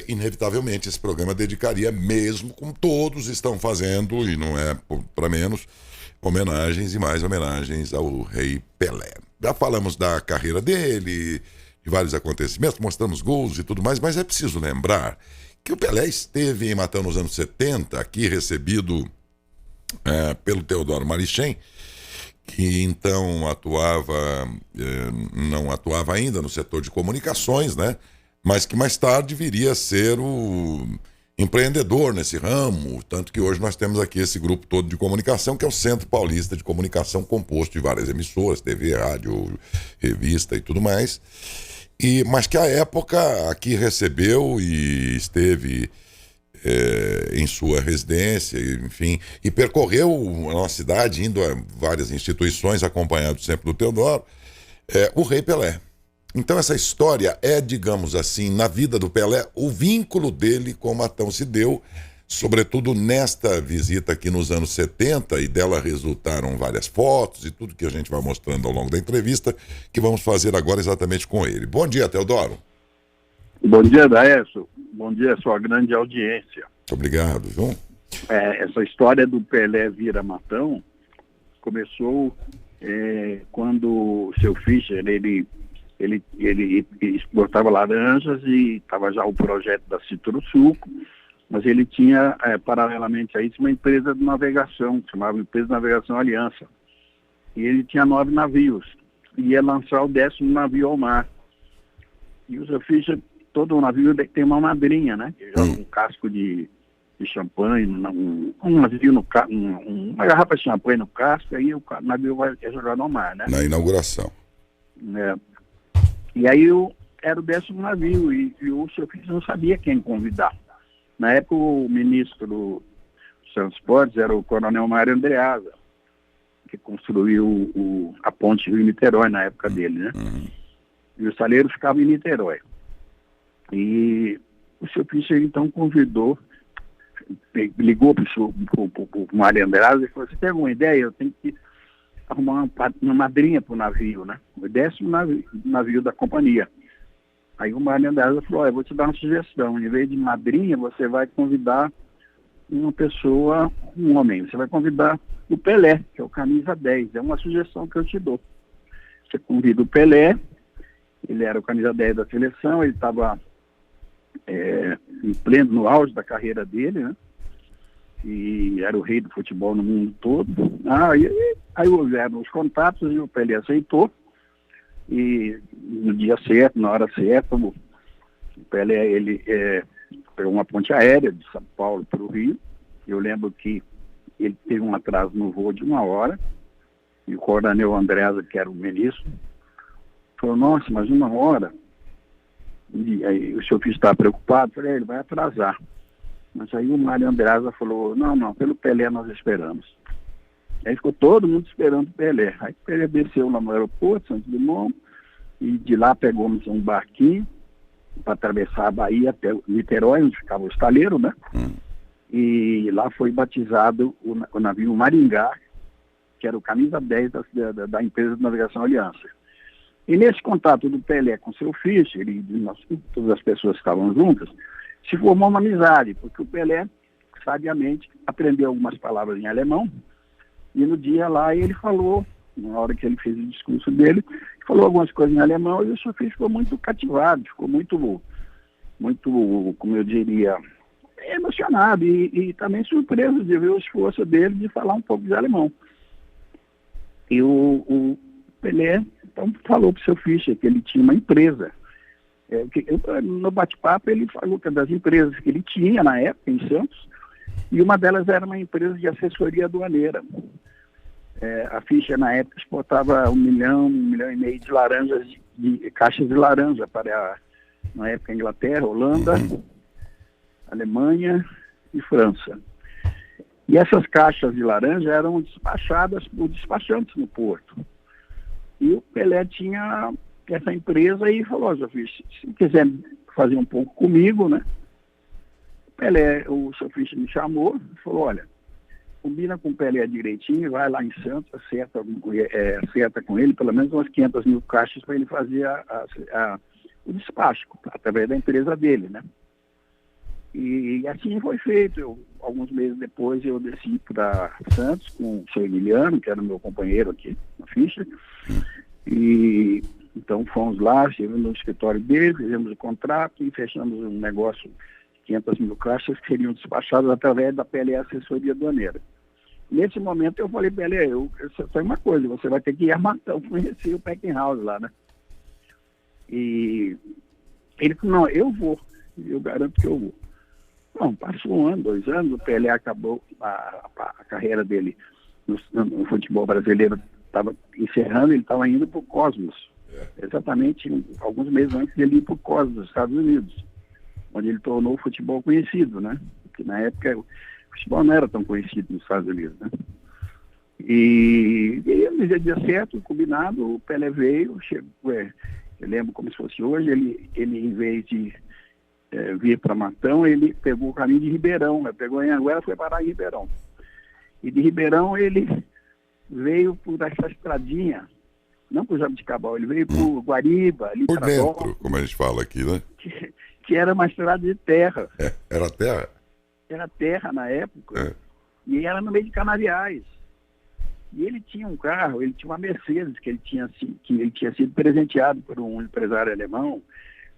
inevitavelmente esse programa dedicaria, mesmo como todos estão fazendo, e não é para menos, homenagens e mais homenagens ao Rei Pelé. Já falamos da carreira dele, de vários acontecimentos, mostramos gols e tudo mais, mas é preciso lembrar que o Pelé esteve em Matão nos anos 70, aqui recebido pelo Teodoro Marichem, que então não atuava ainda no setor de comunicações, né? Mas que mais tarde viria a ser o empreendedor nesse ramo, tanto que hoje nós temos aqui esse grupo todo de comunicação, que é o Centro Paulista de Comunicação, composto de várias emissoras, TV, rádio, revista e tudo mais, mas que à época aqui recebeu e esteve em sua residência, enfim, e percorreu a nossa cidade, indo a várias instituições, acompanhado sempre do Teodoro, o Rei Pelé. Então essa história é, digamos assim, na vida do Pelé, o vínculo dele com o Matão se deu, sobretudo nesta visita aqui nos anos 70, e dela resultaram várias fotos e tudo que a gente vai mostrando ao longo da entrevista, que vamos fazer agora exatamente com ele. Bom dia, Teodoro. Bom dia, Daércio. Bom dia, sua grande audiência. Muito obrigado, João. Essa história do Pelé vira Matão começou quando o seu Fischer, ele exportava laranjas e estava já o projeto da Citrosuco, mas ele tinha, paralelamente a isso, uma empresa de navegação, que chamava Empresa de Navegação Aliança. E ele tinha 9 navios, e ia lançar o 10º navio ao mar. E o seu Fischer, todo navio tem uma madrinha, né? Que joga um casco de champanhe, um navio uma garrafa de champanhe no casco, aí o navio vai jogar no mar, né? Na inauguração. E aí era o 10º navio, e o seu Fischer não sabia quem convidar. Na época, o ministro dos Transportes era o Coronel Mário Andreasa, que construiu a ponte Rio-Niterói na época dele, né? E o estaleiro ficava em Niterói. E o seu Fischer, então, convidou, ligou para o Mário Andreasa e falou: você tem alguma ideia? Eu tenho que arrumar uma madrinha para o navio, né? O 10º navio da companhia. Aí o Mário Andreasa falou: eu vou te dar uma sugestão. Em vez de madrinha, você vai convidar uma pessoa, um homem. Você vai convidar o Pelé, que é o camisa 10. É uma sugestão que eu te dou. Você convida o Pelé, ele era o camisa 10 da seleção, ele estava em pleno, no auge da carreira dele, né? E era o rei do futebol no mundo todo. Aí houveram os contatos e o Pelé aceitou. E no dia certo, na hora certa, o Pelé, ele pegou uma ponte aérea de São Paulo para o Rio. Eu lembro que ele teve um atraso no voo de 1 hora, e o coronel Andreasa, que era o ministro, falou: nossa, mas 1 hora? E aí o seu filho estava preocupado. Falei: ele vai atrasar. Mas aí o Mário Andreasa falou: não, pelo Pelé nós esperamos. Aí ficou todo mundo esperando o Pelé. Aí o Pelé desceu lá no aeroporto, Santos Dumont, e de lá pegamos um barquinho para atravessar a Bahia até Niterói, onde ficava o estaleiro, né? E lá foi batizado o navio Maringá, que era o camisa 10 da empresa de navegação Aliança. E nesse contato do Pelé com seu Fischer, e todas as pessoas que estavam juntas, se formou uma amizade, porque o Pelé, sabiamente, aprendeu algumas palavras em alemão, e no dia lá ele falou, na hora que ele fez o discurso dele, falou algumas coisas em alemão, e o seu Fischer ficou muito cativado, ficou muito, como eu diria, emocionado, e também surpreso de ver o esforço dele de falar um pouco de alemão. E o Pelé, então, falou para o seu Fischer que ele tinha uma empresa. No bate-papo ele falou que das empresas que ele tinha na época em Santos, e uma delas era uma empresa de assessoria aduaneira. A Fischer na época exportava 1 milhão, 1,5 milhão de laranjas, de caixas de laranja para, na época, Inglaterra, Holanda, Alemanha e França. E essas caixas de laranja eram despachadas por despachantes no porto. E o Pelé tinha essa empresa e falou: seu Fischer, se quiser fazer um pouco comigo, né? O seu Fischer me chamou e falou: olha, combina com o Pelé direitinho, vai lá em Santos, acerta com ele pelo menos umas 500 mil caixas para ele fazer o despacho, através da empresa dele, né? E assim foi feito. Alguns meses depois eu desci para Santos com o seu Emiliano, que era meu companheiro aqui na ficha. E então fomos lá, estivemos no escritório dele, fizemos o contrato e fechamos um negócio de 500 mil caixas que seriam despachadas através da PLE Assessoria Aduaneira. Nesse momento eu falei, PLE, eu só tenho uma coisa, você vai ter que ir a Matão conhecer o Packing House lá, né? E ele falou, não, eu vou, eu garanto que eu vou. Não, passou 1 ano, 2 anos, o Pelé acabou a carreira dele no futebol brasileiro, estava encerrando, ele estava indo para o Cosmos. Exatamente alguns meses antes dele ir para o Cosmos, dos Estados Unidos, onde ele tornou o futebol conhecido, né? Porque na época o futebol não era tão conhecido nos Estados Unidos, né? E no dia certo, combinado, o Pelé veio, chegou, eu lembro como se fosse hoje, ele em vez de vir para Matão, ele pegou o caminho de Ribeirão, né? Pegou em Anguera e foi parar em Ribeirão. E de Ribeirão ele veio por essa estradinha, não por Jabuticabal, ele veio por Guariba, ali por dentro, como a gente fala aqui, né? Que era uma estrada de terra. Era terra? Era terra na época, e era no meio de canaviais. E ele tinha um carro, ele tinha uma Mercedes que ele tinha sido presenteado por um empresário alemão,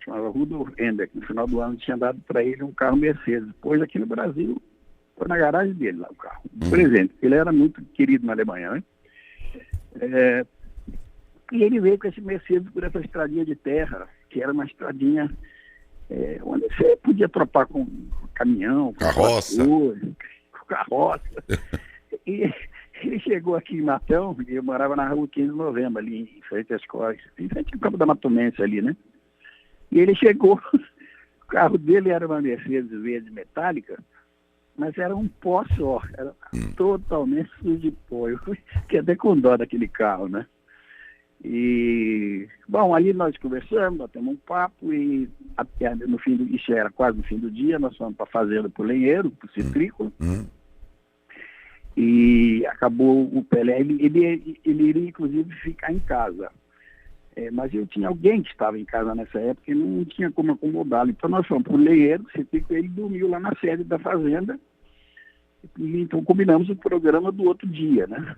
chamava Rudolf Endek. No final do ano tinha dado para ele um carro Mercedes. Depois aqui no Brasil, foi na garagem dele lá o carro, presente. Ele era muito querido na Alemanha, né? E ele veio com esse Mercedes por essa estradinha de terra, que era uma estradinha onde você podia tropar com caminhão, com carroça. Com carroça. E ele chegou aqui em Matão, e eu morava na rua 15 de novembro, ali em frente às escolas, em frente ao campo da Matomense ali, né? E ele chegou, o carro dele era uma Mercedes verde metálica, mas era um pó só, era totalmente sujo de pó. Eu fiquei até com dó daquele carro, né? E, bom, ali nós conversamos, batemos um papo e até no fim isso era quase no fim do dia, nós fomos para a fazenda pro lenheiro, pro citrícola. E acabou o Pelé, ele iria inclusive ficar em casa. Mas eu tinha alguém que estava em casa nessa época e não tinha como acomodá-lo. Então nós fomos para o lenheiro, ele dormiu lá na sede da fazenda. E então combinamos o programa do outro dia, né?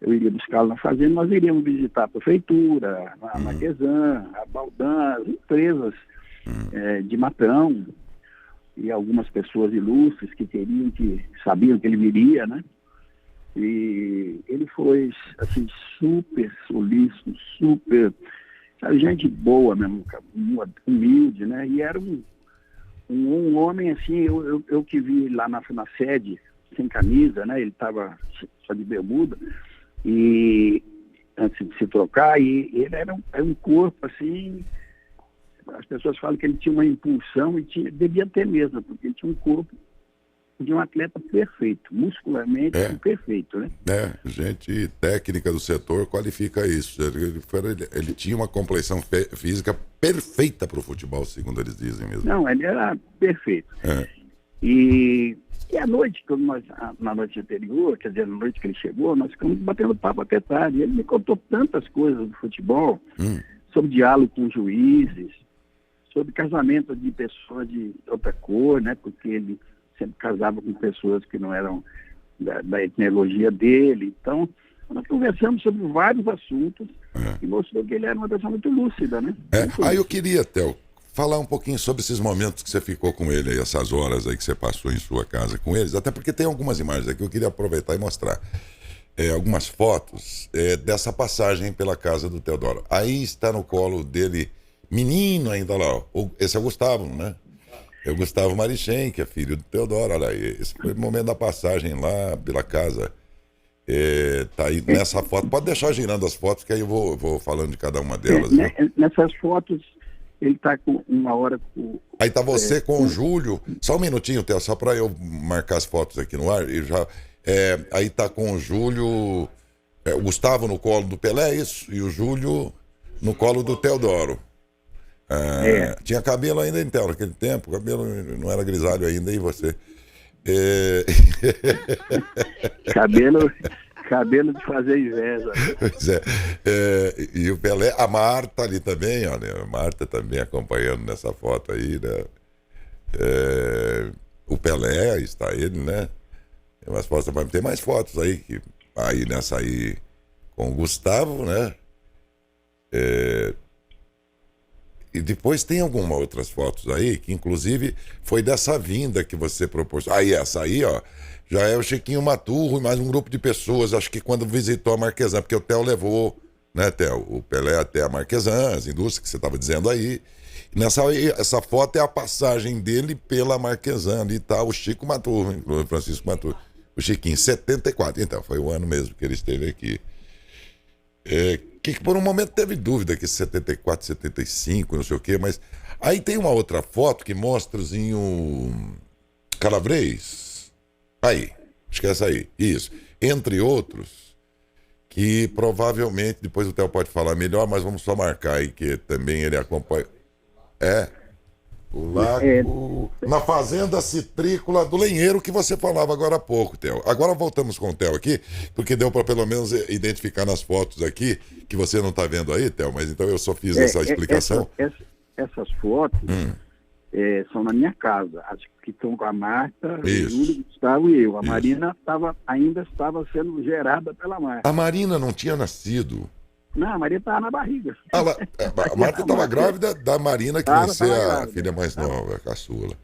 Eu iria buscá-lo na fazenda, nós iríamos visitar a prefeitura, a Maquesan, a Baldan, as empresas de Matão, e algumas pessoas ilustres que sabiam que ele viria, né? E ele foi, assim, super solícito, super, sabe, gente boa mesmo, humilde, né? E era um homem, assim, eu que vi lá na sede, sem camisa, né? Ele estava só de bermuda, e antes de se trocar, e ele era um corpo, assim, as pessoas falam que ele tinha uma impulsão, e devia ter mesmo, porque ele tinha um corpo de um atleta perfeito, muscularmente perfeito, né? Gente técnica do setor qualifica isso. Ele tinha uma complexão física perfeita para o futebol, segundo eles dizem mesmo. Não, ele era perfeito. E à noite, na noite anterior, quer dizer, na noite que ele chegou, nós ficamos batendo papo até tarde. Ele me contou tantas coisas do futebol, sobre diálogo com juízes, sobre casamento de pessoas de outra cor, né? Porque ele sempre casava com pessoas que não eram da etnologia dele. Então, nós conversamos sobre vários assuntos e mostrou que ele era uma pessoa muito lúcida, né? Aí eu queria, Theo, falar um pouquinho sobre esses momentos que você ficou com ele, aí, essas horas aí que você passou em sua casa com eles, até porque tem algumas imagens aqui que eu queria aproveitar e mostrar. Algumas fotos dessa passagem pela casa do Teodoro. Aí está no colo dele, menino ainda lá, esse é o Gustavo, né? É o Gustavo Marichem, que é filho do Teodoro. Olha aí, esse foi o momento da passagem lá pela casa. Tá aí nessa foto. Pode deixar girando as fotos, que aí eu vou falando de cada uma delas. Nessas fotos, ele está com uma hora... Aí tá você com o Júlio. Só um minutinho, Theo, só para eu marcar as fotos aqui no ar. Aí tá com o Júlio... o Gustavo no colo do Pelé, isso? E o Júlio no colo do Teodoro. Tinha cabelo ainda, então, naquele tempo, o cabelo não era grisalho ainda, e você? Cabelo de fazer inveja. Pois e o Pelé, a Marta ali também, olha, a Marta também acompanhando nessa foto aí, né? O Pelé, está ele, né? Mas vai ter mais fotos aí, aí nessa aí com o Gustavo, né? E depois tem algumas outras fotos aí, que inclusive foi dessa vinda que você proporcionou. Aí essa aí, ó, já é o Chiquinho Maturro e mais um grupo de pessoas, acho que quando visitou a Marquesan, porque o Theo levou, né, Theo, o Pelé até a Marquesan, as indústrias que você estava dizendo aí. E essa foto é a passagem dele pela Marquesan, ali tá o Chico Maturro, o Francisco Maturro. O Chiquinho, 74. Então, foi o ano mesmo que ele esteve aqui. Que por um momento teve dúvida que 74, 75, não sei o quê, mas aí tem uma outra foto que mostra o Zinho Calabrês. Aí, acho que é essa aí, isso. Entre outros, que provavelmente, depois o Theo pode falar melhor, mas vamos só marcar aí que também ele acompanha. Na fazenda citrícola do Lenheiro que você falava agora há pouco, Theo. Agora voltamos com o Theo aqui, porque deu para pelo menos identificar nas fotos aqui, que você não está vendo aí, Theo, mas então eu só fiz essa explicação. Essas fotos são na minha casa, as que estão com a Marta, o Júlio, Gustavo e eu. A Marina ainda estava sendo gerada pela Marta. A Marina não tinha nascido. Não, a Marina estava na barriga. A Marta estava grávida da Marina, que vai ser a filha mais nova, a caçula.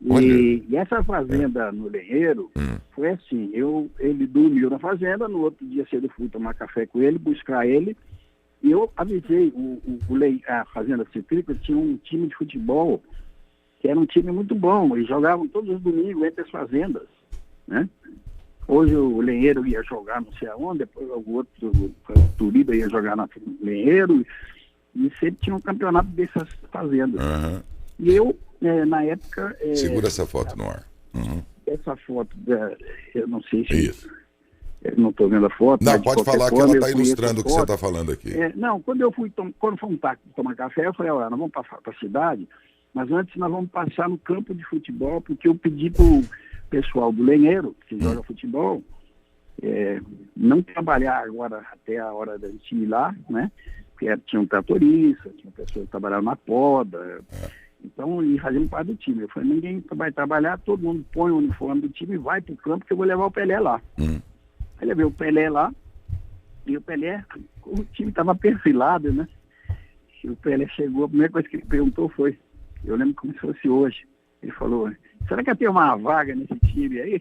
E essa fazenda no Lenheiro foi assim, ele dormiu na fazenda, no outro dia cedo eu fui tomar café com ele, buscar ele, e eu avisei, a Fazenda Citrícola tinha um time de futebol, que era um time muito bom, eles jogavam todos os domingos entre as fazendas, né? Hoje o Lenheiro ia jogar não sei aonde, depois o outro, o Turiba ia jogar no Lenheiro, e sempre tinha um campeonato dessas fazendas. E eu, na época... Segura essa foto no ar. Essa foto, eu não sei se... Isso. Eu não estou vendo a foto. Não, pode falar que ela está ilustrando o que você está falando aqui. Quando fomos tomar café, eu falei, olha, nós vamos para a cidade, mas antes nós vamos passar no campo de futebol, porque eu pedi para o pessoal do Lenheiro, que joga futebol, não trabalhar agora até a hora da gente ir lá, né? Porque tinha um tratorista, tinha pessoas que trabalhavam na poda, então, e fazendo parte do time. Eu falei, ninguém vai trabalhar, todo mundo põe o uniforme do time e vai para o campo, que eu vou levar o Pelé lá. Aí levei o Pelé lá, e o Pelé, o time estava perfilado, né? E o Pelé chegou, a primeira coisa que ele perguntou foi, eu lembro como se fosse hoje, ele falou, será que eu tenho uma vaga nesse time aí?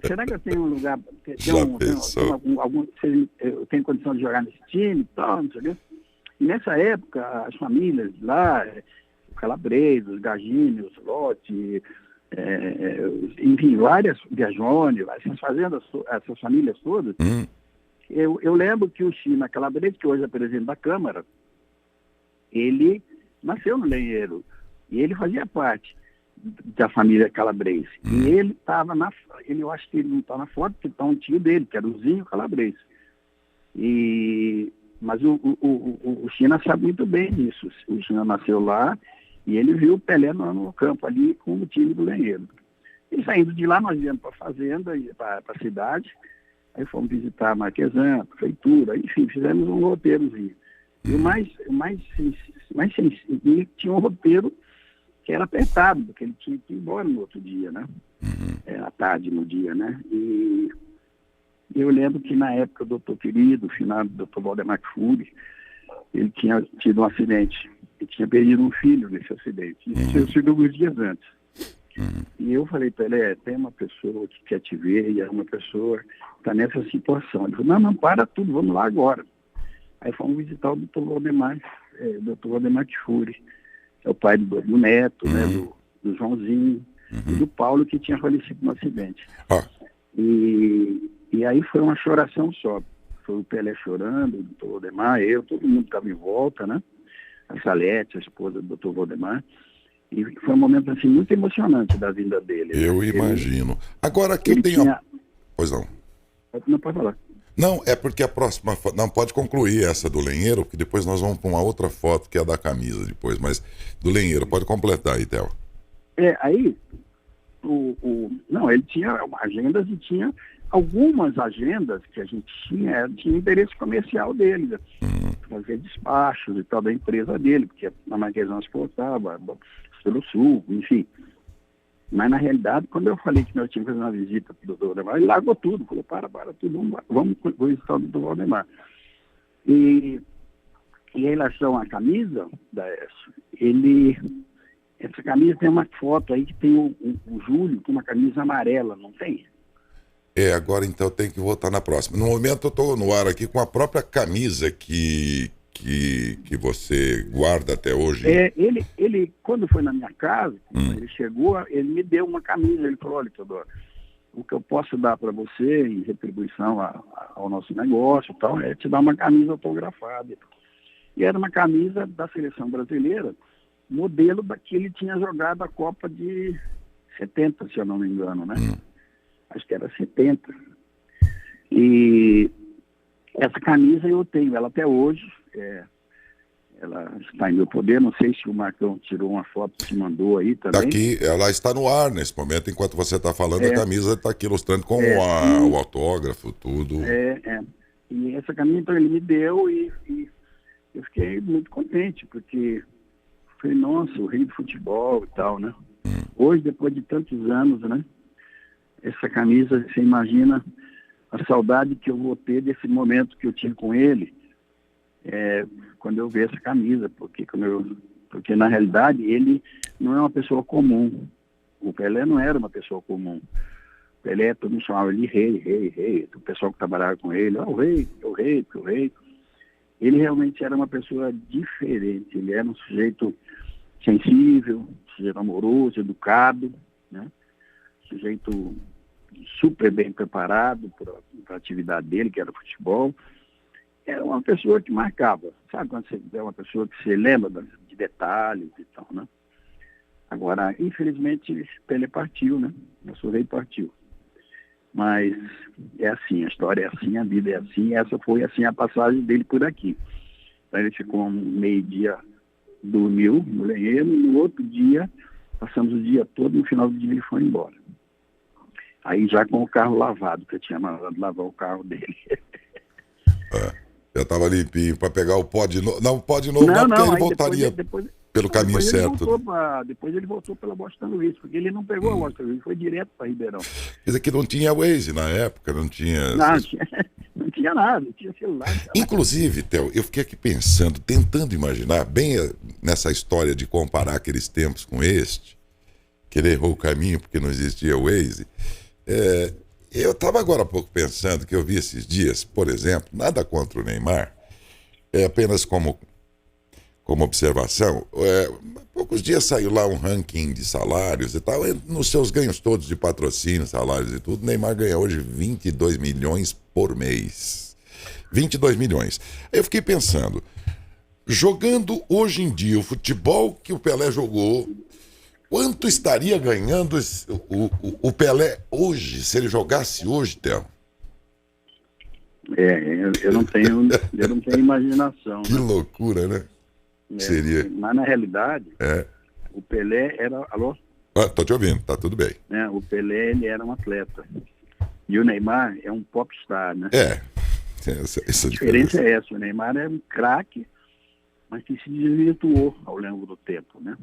será que eu tenho um lugar, eu tenho condição de jogar nesse time e tal, não sei o quê. E nessa época, as famílias lá, o Calabrês, os Gagini, os Lote, enfim, várias, Viajone, essas fazendas, essas famílias todas, eu lembro que o China Calabrês, que hoje é presidente da Câmara, ele nasceu no Lenheiro, e ele fazia parte da família Calabrês. E ele estava eu acho que ele não está na foto, porque está um tio dele, que era o Zinho Calabrês. Mas o China sabe muito bem disso. O China nasceu lá e ele viu o Pelé no campo ali com o time do Lenheiro. E saindo de lá, nós viemos para a fazenda, para a cidade, aí fomos visitar a Marquesan, a prefeitura, enfim, fizemos um roteirozinho. E tinha um roteiro que era apertado, porque ele tinha que ir embora no outro dia, né? À tarde no dia, né? E eu lembro que na época o doutor querido, o finado doutor Valdemar Fury, ele tinha tido um acidente, ele tinha perdido um filho nesse acidente, isso tinha sido alguns dias antes. E eu falei para ele, tem uma pessoa que quer te ver, e é uma pessoa que está nessa situação. Ele falou, não, para tudo, vamos lá agora. Aí fomos visitar o doutor Valdemar Fury, é o pai do Neto, né, do Joãozinho, e do Paulo, que tinha falecido no acidente. E aí foi uma choração só. Foi o Pelé chorando, o doutor Valdemar, todo mundo estava em volta, né? A Salete, a esposa do doutor Valdemar. E foi um momento assim, muito emocionante da vinda dele. Eu imagino. Agora que eu tenho... Pois não. Não pode falar. Não, é porque a próxima foto... Não, pode concluir essa do Lenheiro, porque depois nós vamos para uma outra foto, que é a da camisa depois, mas do Lenheiro. Pode completar aí, Theo. Aí, não, ele tinha agendas e tinha algumas agendas que a gente tinha interesse comercial dele, fazer despachos e tal da empresa dele, porque a Marquesão exportava pelo sul, enfim. Mas, na realidade, quando eu falei que nós tínhamos que fazer uma visita para o doutor Valdemar, ele largou tudo, falou, para tudo, vamos visitar o doutor Valdemar. E em relação à camisa, essa camisa tem uma foto aí que tem o Júlio com uma camisa amarela, não tem? Agora então tem que voltar na próxima. No momento eu estou no ar aqui com a própria camisa que você guarda até hoje. Ele, quando foi na minha casa, ele chegou, ele me deu uma camisa, ele falou, olha, Teodoro, o que eu posso dar para você em retribuição ao nosso negócio e tal, é te dar uma camisa autografada. E era uma camisa da seleção brasileira, modelo da que ele tinha jogado a Copa de 70, se eu não me engano, né? Acho que era 70. E essa camisa eu tenho ela até hoje, ela está em meu poder, não sei se o Marcão tirou uma foto e te mandou aí também. Daqui, ela está no ar nesse momento, enquanto você está falando, a camisa está aqui ilustrando com o autógrafo, tudo. E essa camisa então, ele me deu e eu fiquei muito contente, porque foi, nossa, o rei do futebol e tal, né? Hoje, depois de tantos anos, né? Essa camisa, você imagina a saudade que eu vou ter desse momento que eu tive com ele, quando eu ver essa camisa, porque na realidade ele não é uma pessoa comum. O Pelé não era uma pessoa comum. O Pelé, todo mundo chamava ele de rei. O pessoal que trabalhava com ele, o rei. Ele realmente era uma pessoa diferente. Ele era um sujeito sensível, um sujeito amoroso, educado, né? Sujeito super bem preparado para a atividade dele, que era o futebol. Era uma pessoa que marcava. Sabe quando você é uma pessoa que você lembra de detalhes e tal, né? Agora, infelizmente, Pelé partiu, né? Nosso rei partiu. Mas é assim, a história é assim, a vida é assim, essa foi assim a passagem dele por aqui. Então ele ficou meio-dia, dormiu no banheiro, e no outro dia, passamos o dia todo, no final do dia ele foi embora. Aí já com o carro lavado, que eu tinha mandado lavar o carro dele. Já estava limpinho para pegar o pó de novo. Não, o pó de novo não, porque ele voltaria pelo caminho certo. Depois ele voltou pela Boston Luiz, porque ele não pegou a Boston Luiz, foi direto para Ribeirão. Quer dizer que não tinha Waze na época, não tinha... Não tinha nada, não tinha celular. Inclusive, Theo, eu fiquei aqui pensando, tentando imaginar, bem nessa história de comparar aqueles tempos com este, que ele errou o caminho porque não existia Waze. Eu estava agora há pouco pensando que eu vi esses dias, por exemplo, nada contra o Neymar, apenas como observação, há poucos dias saiu lá um ranking de salários e tal, nos seus ganhos todos de patrocínio, salários e tudo, o Neymar ganha hoje 22 milhões por mês. 22 milhões. Aí eu fiquei pensando, jogando hoje em dia o futebol que o Pelé jogou, quanto estaria ganhando o Pelé hoje, se ele jogasse hoje, Theo? Eu não tenho imaginação. Que loucura, né? Seria. Mas na realidade, o Pelé era... Alô? Tô te ouvindo, tá tudo bem. O Pelé, ele era um atleta. E o Neymar é um popstar, né? Essa a diferença é essa. O Neymar é um craque, mas que se desvirtuou ao longo do tempo, né?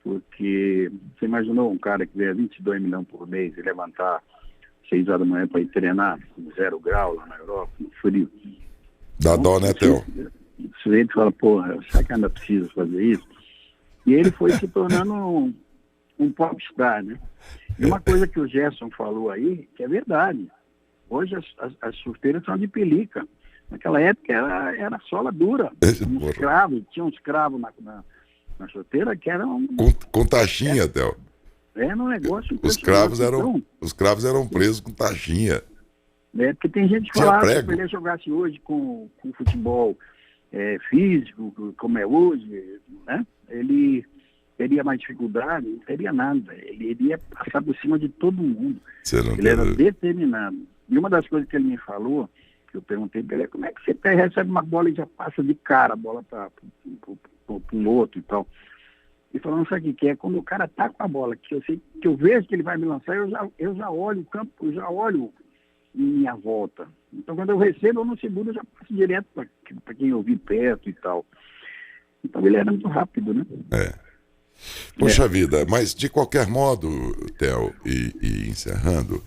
Porque você imaginou um cara que ganha 22 milhões por mês e levantar 6 horas da manhã para ir treinar 0 grau lá na Europa, no frio? Dá dó, né, Theo? O sujeito fala, porra, será que ainda precisa fazer isso? E ele foi se tornando um popstar, né? E uma coisa que o Gerson falou aí, que é verdade. Hoje as chuteiras são de pelica. Naquela época era sola dura. Tinha uns cravos na chuteira que eram... Com taxinha, Theo. Era um negócio... Os cravos eram presos com taxinha. Porque tem gente que fala que se o Pelé jogasse hoje com futebol físico, como é hoje, né? Ele teria mais dificuldade, não teria nada. Ele iria passar por cima de todo mundo. Ele era determinado. E uma das coisas que ele me falou, que eu perguntei para ele, como é que você recebe uma bola e já passa de cara a bola para um outro e tal. E falando, sabe o que é? Quando o cara tá com a bola, que eu vejo que ele vai me lançar, eu já olho o campo, eu já olho em minha volta. Então, quando eu recebo, eu não seguro, eu já passo direto para quem eu vi perto e tal. Então, ele era muito rápido, né? Poxa vida, mas de qualquer modo, Theo, e encerrando,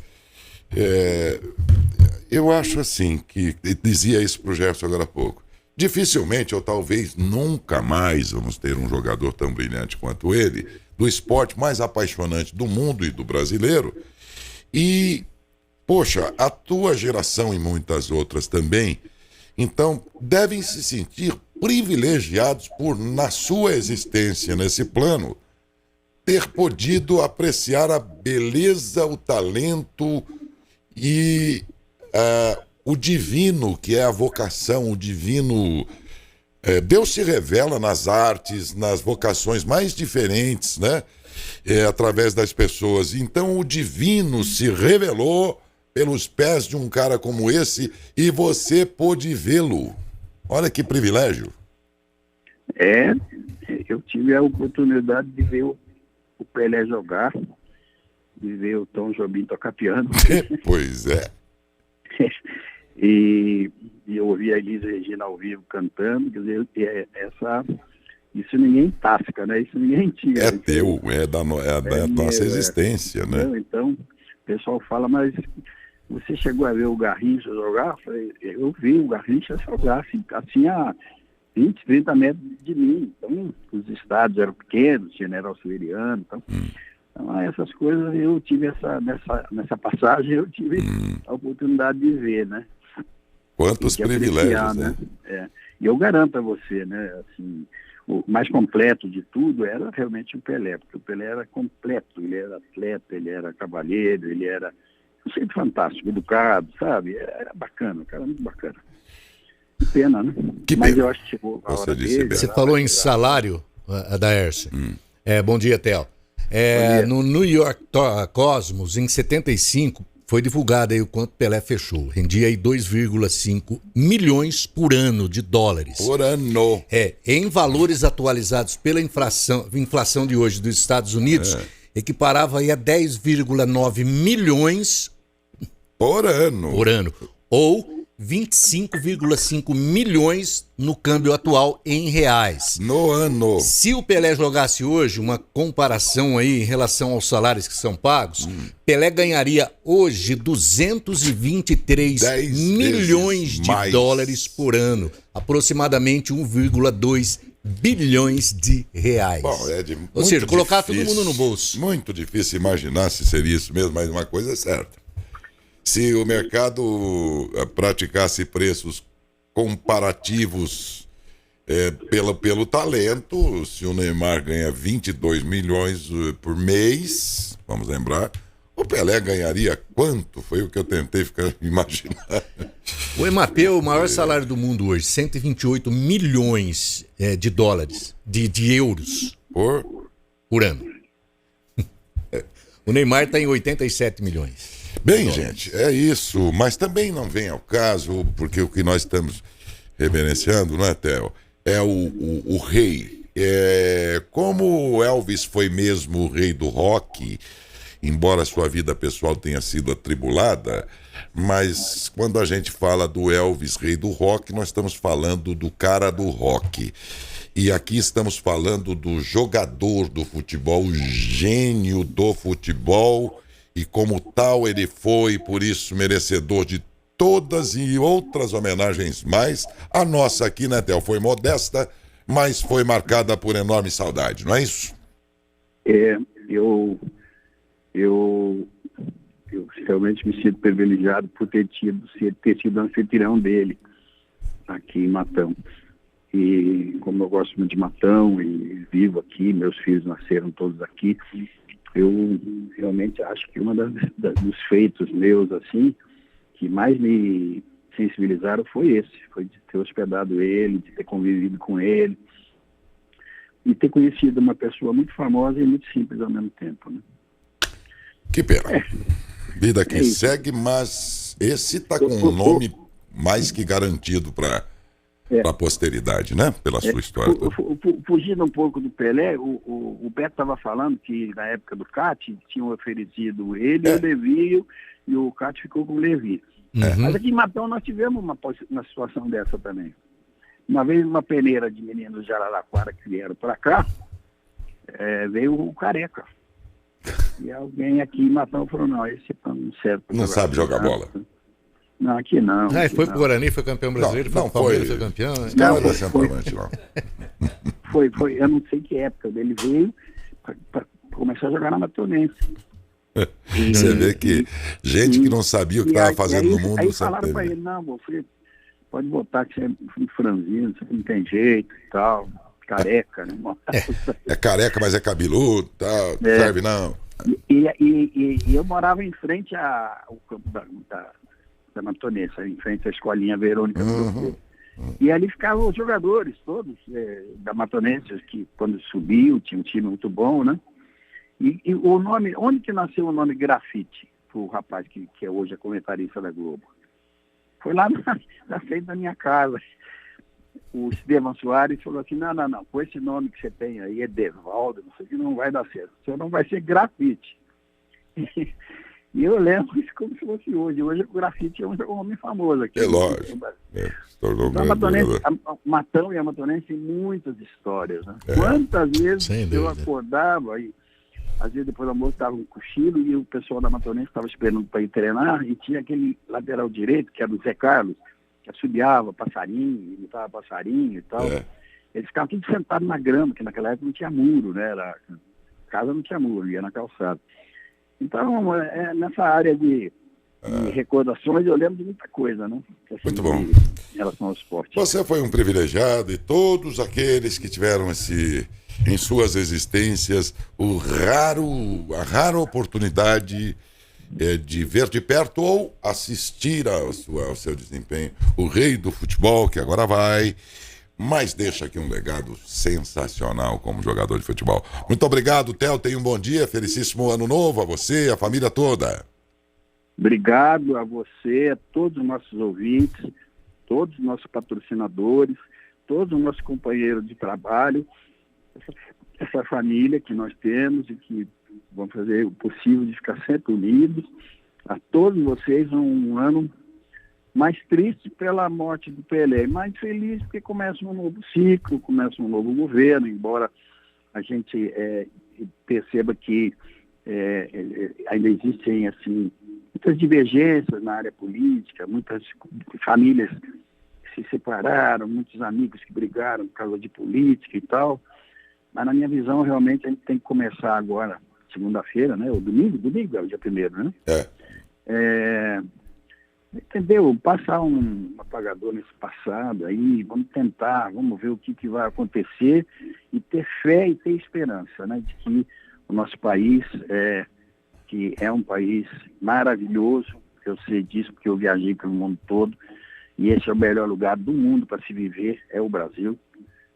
eu acho assim, que dizia isso pro Gerson agora há pouco, dificilmente ou talvez nunca mais vamos ter um jogador tão brilhante quanto ele, do esporte mais apaixonante do mundo e do brasileiro. E, poxa, a tua geração e muitas outras também, então, devem se sentir privilegiados por, na sua existência nesse plano, ter podido apreciar a beleza, o talento e o divino, que é a vocação, o divino. Deus se revela nas artes, nas vocações mais diferentes, né? Através das pessoas. Então o divino se revelou pelos pés de um cara como esse e você pôde vê-lo. Olha que privilégio. Eu tive a oportunidade de ver o Pelé jogar, de ver o Tom Jobim tocar piano. Pois é. E eu ouvi a Elis Regina ao vivo cantando, quer dizer, isso ninguém tasca, né? Isso ninguém tira. É teu, é da nossa existência, né? Então, o pessoal fala, mas você chegou a ver o Garrincha jogar? Eu vi o Garrincha jogar, assim a 20, 30 metros de mim. Então, os estádios eram pequenos, General Severiano, então... Então, essas coisas eu tive nessa passagem, eu tive a oportunidade de ver, né? Quantos privilégios, né? E eu garanto a você, né? Assim, o mais completo de tudo era realmente o Pelé, porque o Pelé era completo, ele era atleta, ele era cavalheiro, ele era sempre fantástico, educado, sabe? Era bacana, cara, muito bacana. Que pena, né? Mas eu acho que chegou a hora dele. Você falou em salário, Adaércio. Bom dia, Theo. No New York Cosmos, em 75, foi divulgado aí o quanto Pelé fechou. Rendia aí 2,5 milhões por ano de dólares. Por ano. Em valores atualizados pela inflação de hoje dos Estados Unidos, equiparava aí a 10,9 milhões por ano. Ou 25,5 milhões no câmbio atual em reais. No ano. Se o Pelé jogasse hoje, uma comparação aí em relação aos salários que são pagos, Pelé ganharia hoje 223 milhões de dólares por ano, aproximadamente 1,2 bilhões de reais. Bom, ou seja, colocar todo mundo no bolso. Muito difícil imaginar se seria isso mesmo, mas uma coisa é certa. Se o mercado praticasse preços comparativos pelo talento, se o Neymar ganha 22 milhões por mês, vamos lembrar, o Pelé ganharia quanto? Foi o que eu tentei imaginar. O Mbappé é o maior salário do mundo hoje, 128 milhões de dólares, de euros por ano. O Neymar está em 87 milhões. Bem, gente, é isso, mas também não vem ao caso, porque o que nós estamos reverenciando, não é, Theo? É o rei. Como Elvis foi mesmo o rei do rock, embora sua vida pessoal tenha sido atribulada, mas quando a gente fala do Elvis, rei do rock, nós estamos falando do cara do rock. E aqui estamos falando do jogador do futebol, o gênio do futebol. E como tal ele foi, por isso, merecedor de todas e outras homenagens mais. A nossa aqui, né, Theo, foi modesta, mas foi marcada por enorme saudade, não é isso? Eu realmente me sinto privilegiado por ter sido anfitrião dele aqui em Matão. E como eu gosto muito de Matão e vivo aqui, meus filhos nasceram todos aqui, eu realmente acho que uma dos feitos meus, assim, que mais me sensibilizaram foi de ter hospedado ele, de ter convivido com ele e ter conhecido uma pessoa muito famosa e muito simples ao mesmo tempo, né? Que pena. Vida que segue, mas esse tá com um nome mais que garantido para a posteridade, né? Pela sua história. Fugindo um pouco do Pelé, o Beto estava falando que na época do CAT tinham oferecido ele, o Levi, e o CAT ficou com o Levi. Mas aqui em Matão nós tivemos uma situação dessa também. Uma vez uma peneira de meninos de Araraquara que vieram para cá, veio o Careca. E alguém aqui em Matão falou, não, esse não serve para Não sabe jogar bola. Não, aqui não. Ele aqui foi não. pro Guarani, foi campeão brasileiro, Não, foi pro Palmeiras, foi. foi campeão. Não, não é centroavante, não. Foi, eu não sei que época ele veio para começar a jogar na Matonense. Você vê que gente que não sabia o que estava fazendo no mundo... Aí falaram para ele, não, você pode botar que você é franzino, você não tem jeito e tal, careca, né? É careca, mas é cabeludo, tá? Serve não. E eu morava em frente ao campo da Matonense, em frente à escolinha Verônica. E ali ficavam os jogadores todos da Matonense, que quando subiu, tinha um time muito bom, né? E o nome, onde que nasceu o nome Grafite, o rapaz que hoje é comentarista da Globo? Foi lá na frente da minha casa. O Estevam Soares falou assim, não, com esse nome que você tem aí, Edevaldo, não sei o que, não vai dar certo. O seu nome vai ser Grafite. E eu lembro isso como se fosse hoje. Hoje o Grafite é um homem famoso aqui. É lógico. Matão e a Matonense tem muitas histórias, né? Quantas vezes eu acordava e às vezes depois do almoço estava um cochilo e o pessoal da Matonense estava esperando para ir treinar e tinha aquele lateral direito, que era o Zé Carlos, que assobiava passarinho, imitava passarinho e tal. Eles ficavam todos sentados na grama, que naquela época não tinha muro, né? Casa não tinha muro, ia na calçada. Então, nessa área de recordações, eu lembro de muita coisa, né? Assim, muito bom. Em relação ao esporte. Você foi um privilegiado e todos aqueles que tiveram em suas existências a rara oportunidade de ver de perto ou assistir ao seu desempenho. O rei do futebol, que agora vai, mas deixa aqui um legado sensacional como jogador de futebol. Muito obrigado, Theo. Tenha um bom dia. Felicíssimo ano novo a você, a família toda. Obrigado a você, a todos os nossos ouvintes, todos os nossos patrocinadores, todos os nossos companheiros de trabalho, essa família que nós temos e que vamos fazer o possível de ficar sempre unidos. A todos vocês, um ano mais triste pela morte do Pelé, mais feliz porque começa um novo ciclo, começa um novo governo, embora a gente perceba que ainda existem assim muitas divergências na área política, muitas famílias que se separaram, muitos amigos que brigaram por causa de política e tal, mas na minha visão realmente a gente tem que começar agora, segunda-feira, né, ou domingo é o dia 1º, né? Entendeu? Passar um apagador nesse passado aí, vamos tentar, vamos ver o que vai acontecer e ter fé e ter esperança, né, de que o nosso país que é um país maravilhoso, eu sei disso porque eu viajei pelo mundo todo, e esse é o melhor lugar do mundo para se viver, é o Brasil,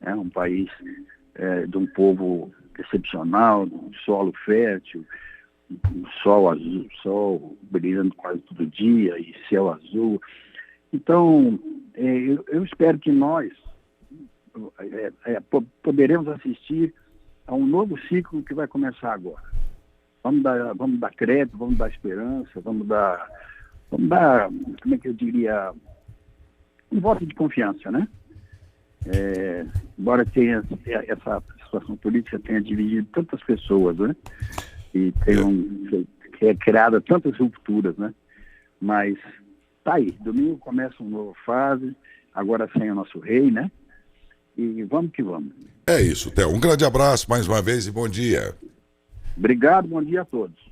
é um país de um povo excepcional, um solo fértil, um sol azul, sol brilhando quase todo dia e céu azul. Então, eu espero que nós poderemos assistir a um novo ciclo que vai começar agora. Vamos dar crédito, vamos dar esperança, vamos dar, como é que eu diria, um voto de confiança, né? Embora tenha essa situação política tenha dividido tantas pessoas, né? E tenha criado tantas rupturas, né? Mas tá aí, domingo começa uma nova fase, agora sem o nosso rei, né? E vamos que vamos. É isso, Theo. Um grande abraço mais uma vez e bom dia. Obrigado, bom dia a todos.